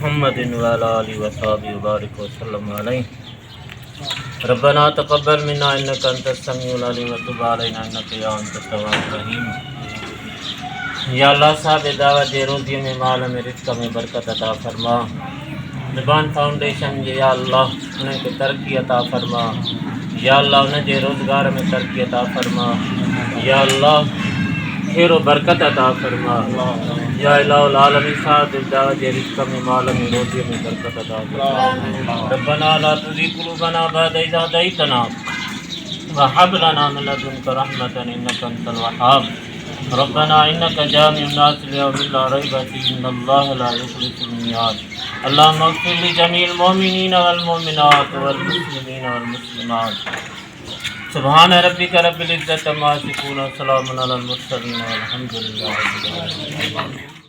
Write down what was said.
محمد وعلى آله وصحبه وبارك وسلم عليه ربنا تقبل منا انك انت السميع العليم وتب علينا انك يا انت التواب الرحيم یا اللہ صاحب دعوت روزی میں مال میں رزق میں برکت عطا فرما نبہان فاؤنڈیشن یا اللہ انہیں کو ترقی عطا فرما یا اللہ انہیں جو روزگار میں ترقی عطا فرما یا اللہ خیر و برکت عطا فرما یا الہ العالمین صاحب دعوت رزق میں مال میں روزی میں برکت عطا فرما ربنا لا تزغ قلوبنا بعد إذ هديتنا وهب لنا من لدنك رحمة إنك أنت الوهاب ربنا إنك جامع الناس ليوم لا ريب فيه إن الله لا يخلف الميعاد اللهم اغفر لجميع المؤمنين والمؤمنات والمسلمين والمسلمات سبحان ربك رب العزة عما يصفون وسلام على المرسلين والحمد لله رب العالمين.